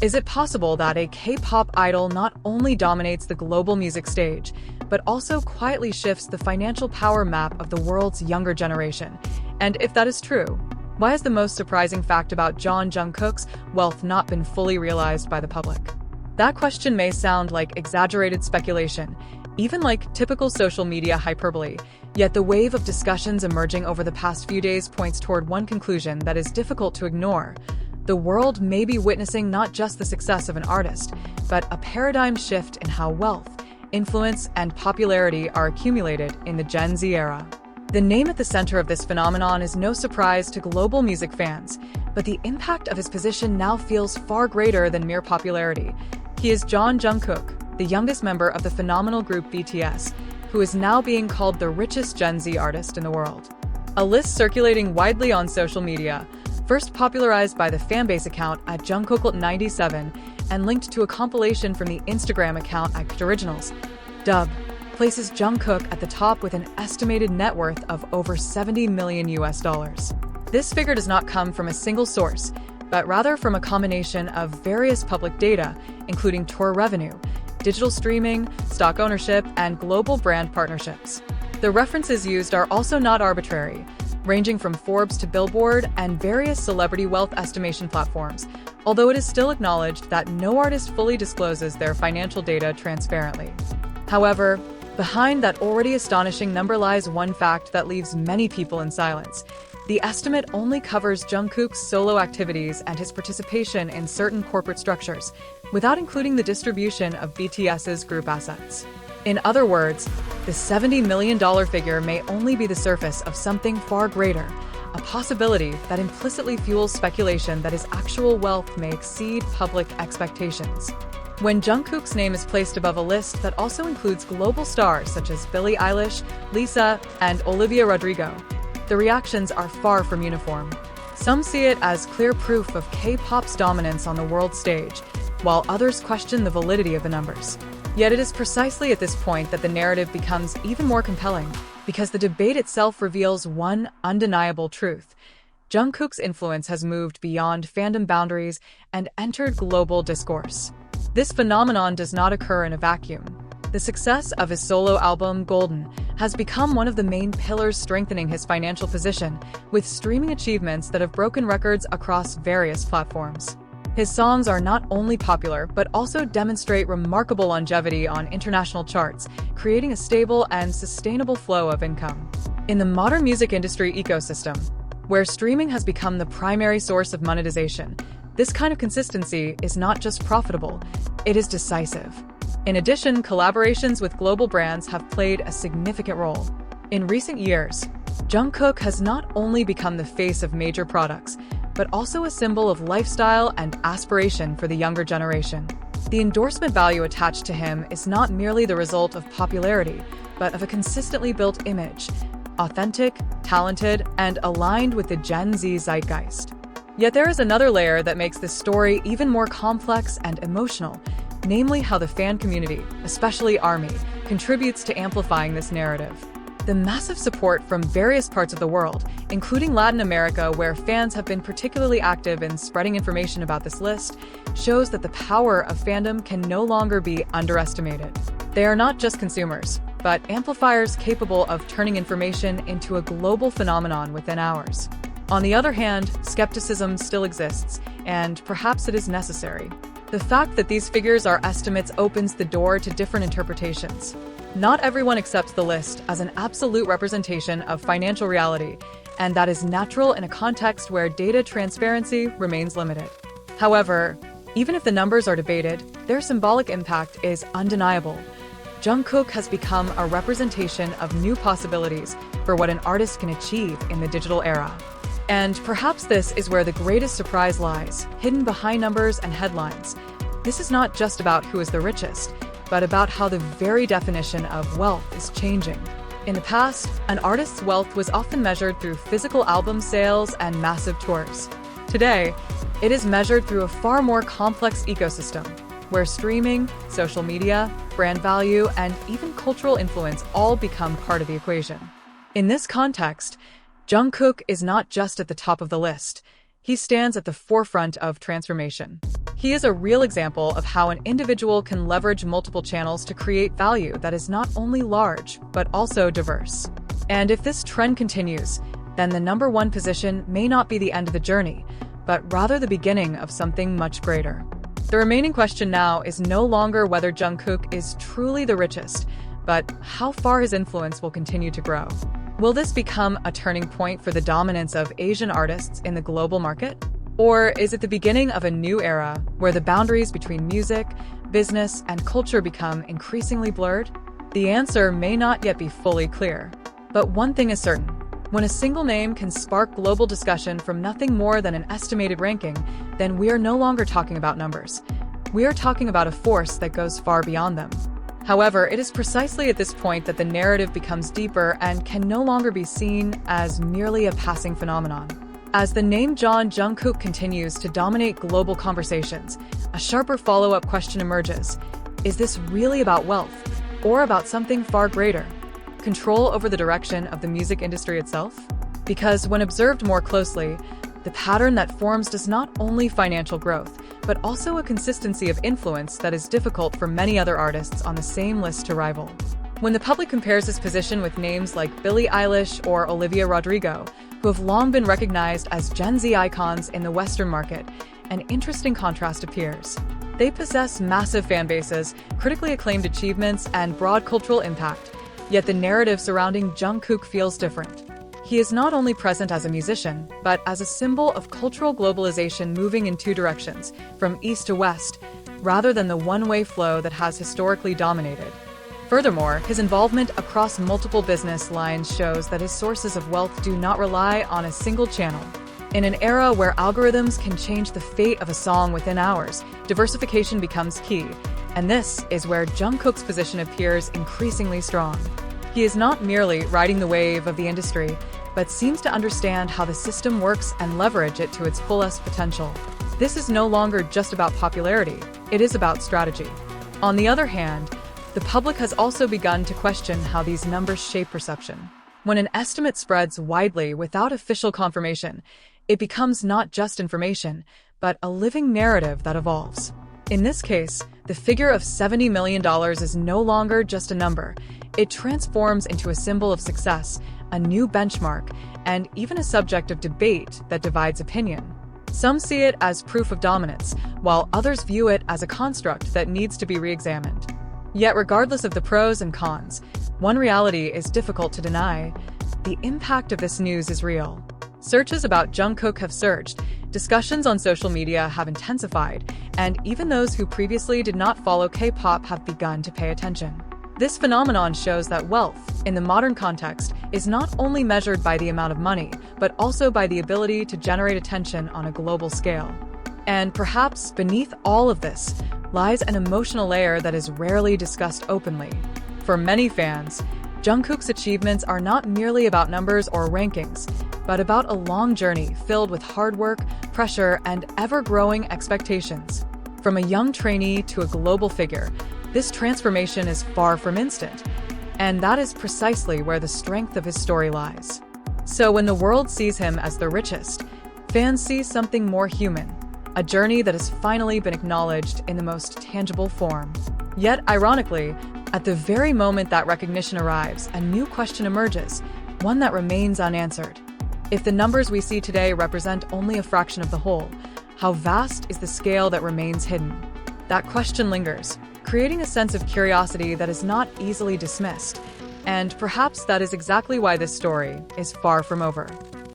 Is it possible that a K-pop idol not only dominates the global music stage, but also quietly shifts the financial power map of the world's younger generation? And if that is true, why has the most surprising fact about Jungkook's wealth not been fully realized by the public? That question may sound like exaggerated speculation, even like typical social media hyperbole, yet the wave of discussions emerging over the past few days points toward one conclusion that is difficult to ignore. The world may be witnessing not just the success of an artist, but a paradigm shift in how wealth, influence, and popularity are accumulated in the Gen Z era. The name at the center of this phenomenon is no surprise to global music fans, but the impact of his position now feels far greater than mere popularity. He is Jungkook, the youngest member of the phenomenal group BTS, who is now being called the richest Gen Z artist in the world. A list circulating widely on social media, first popularized by the fanbase account at Jungkook97 and linked to a compilation from the Instagram account at Originals, Dub, places Jungkook at the top with an estimated net worth of over $70 million. This figure does not come from a single source, but rather from a combination of various public data, including tour revenue, digital streaming, stock ownership, and global brand partnerships. The references used are also not arbitrary, ranging from Forbes to Billboard and various celebrity wealth estimation platforms, although it is still acknowledged that no artist fully discloses their financial data transparently. However, behind that already astonishing number lies one fact that leaves many people in silence. The estimate only covers Jungkook's solo activities and his participation in certain corporate structures, without including the distribution of BTS's group assets. In other words, the $70 million figure may only be the surface of something far greater, a possibility that implicitly fuels speculation that his actual wealth may exceed public expectations. When Jungkook's name is placed above a list that also includes global stars such as Billie Eilish, Lisa, and Olivia Rodrigo, the reactions are far from uniform. Some see it as clear proof of K-pop's dominance on the world stage, while others question the validity of the numbers. Yet it is precisely at this point that the narrative becomes even more compelling, because the debate itself reveals one undeniable truth. Jungkook's influence has moved beyond fandom boundaries and entered global discourse. This phenomenon does not occur in a vacuum. The success of his solo album, Golden, has become one of the main pillars strengthening his financial position, with streaming achievements that have broken records across various platforms. His songs are not only popular, but also demonstrate remarkable longevity on international charts, creating a stable and sustainable flow of income. In the modern music industry ecosystem, where streaming has become the primary source of monetization, this kind of consistency is not just profitable, it is decisive. In addition, collaborations with global brands have played a significant role. In recent years, Jungkook has not only become the face of major products, but also a symbol of lifestyle and aspiration for the younger generation. The endorsement value attached to him is not merely the result of popularity, but of a consistently built image, authentic, talented, and aligned with the Gen Z zeitgeist. Yet there is another layer that makes this story even more complex and emotional, namely how the fan community, especially ARMY, contributes to amplifying this narrative. The massive support from various parts of the world, including Latin America, where fans have been particularly active in spreading information about this list, shows that the power of fandom can no longer be underestimated. They are not just consumers, but amplifiers capable of turning information into a global phenomenon within hours. On the other hand, skepticism still exists, and perhaps it is necessary. The fact that these figures are estimates opens the door to different interpretations. Not everyone accepts the list as an absolute representation of financial reality, and that is natural in a context where data transparency remains limited. However, even if the numbers are debated, their symbolic impact is undeniable. Jungkook has become a representation of new possibilities for what an artist can achieve in the digital era. And perhaps this is where the greatest surprise lies, hidden behind numbers and headlines. This is not just about who is the richest, but about how the very definition of wealth is changing. In the past, an artist's wealth was often measured through physical album sales and massive tours. Today, it is measured through a far more complex ecosystem, where streaming, social media, brand value, and even cultural influence all become part of the equation. In this context, Jungkook is not just at the top of the list. He stands at the forefront of transformation. He is a real example of how an individual can leverage multiple channels to create value that is not only large, but also diverse. And if this trend continues, then the #1 position may not be the end of the journey, but rather the beginning of something much greater. The remaining question now is no longer whether Jungkook is truly the richest, but how far his influence will continue to grow. Will this become a turning point for the dominance of Asian artists in the global market? Or is it the beginning of a new era where the boundaries between music, business, and culture become increasingly blurred? The answer may not yet be fully clear. But one thing is certain. When a single name can spark global discussion from nothing more than an estimated ranking, then we are no longer talking about numbers. We are talking about a force that goes far beyond them. However, it is precisely at this point that the narrative becomes deeper and can no longer be seen as merely a passing phenomenon. As the name Jungkook continues to dominate global conversations, a sharper follow-up question emerges. Is this really about wealth, or about something far greater? Control over the direction of the music industry itself? Because when observed more closely, the pattern that forms does not only financial growth, but also a consistency of influence that is difficult for many other artists on the same list to rival. When the public compares his position with names like Billie Eilish or Olivia Rodrigo, who have long been recognized as Gen Z icons in the Western market, an interesting contrast appears. They possess massive fan bases, critically acclaimed achievements, and broad cultural impact, yet the narrative surrounding Jungkook feels different. He is not only present as a musician, but as a symbol of cultural globalization moving in two directions, from east to west, rather than the one-way flow that has historically dominated. Furthermore, his involvement across multiple business lines shows that his sources of wealth do not rely on a single channel. In an era where algorithms can change the fate of a song within hours, diversification becomes key, and this is where Jungkook's position appears increasingly strong. He is not merely riding the wave of the industry, but seems to understand how the system works and leverage it to its fullest potential. This is no longer just about popularity, it is about strategy. On the other hand, the public has also begun to question how these numbers shape perception. When an estimate spreads widely without official confirmation, it becomes not just information, but a living narrative that evolves. In this case, the figure of $70 million is no longer just a number. It transforms into a symbol of success, a new benchmark, and even a subject of debate that divides opinion. Some see it as proof of dominance, while others view it as a construct that needs to be re-examined. Yet regardless of the pros and cons, one reality is difficult to deny. The impact of this news is real. Searches about Jungkook have surged, discussions on social media have intensified, and even those who previously did not follow K-pop have begun to pay attention. This phenomenon shows that wealth, in the modern context, is not only measured by the amount of money, but also by the ability to generate attention on a global scale. And perhaps beneath all of this lies an emotional layer that is rarely discussed openly. For many fans, Jungkook's achievements are not merely about numbers or rankings, but about a long journey filled with hard work, pressure, and ever-growing expectations. From a young trainee to a global figure, this transformation is far from instant, and that is precisely where the strength of his story lies. So when the world sees him as the richest, fans see something more human, a journey that has finally been acknowledged in the most tangible form. Yet, ironically, at the very moment that recognition arrives, a new question emerges, one that remains unanswered. If the numbers we see today represent only a fraction of the whole, how vast is the scale that remains hidden? That question lingers, creating a sense of curiosity that is not easily dismissed. And perhaps that is exactly why this story is far from over.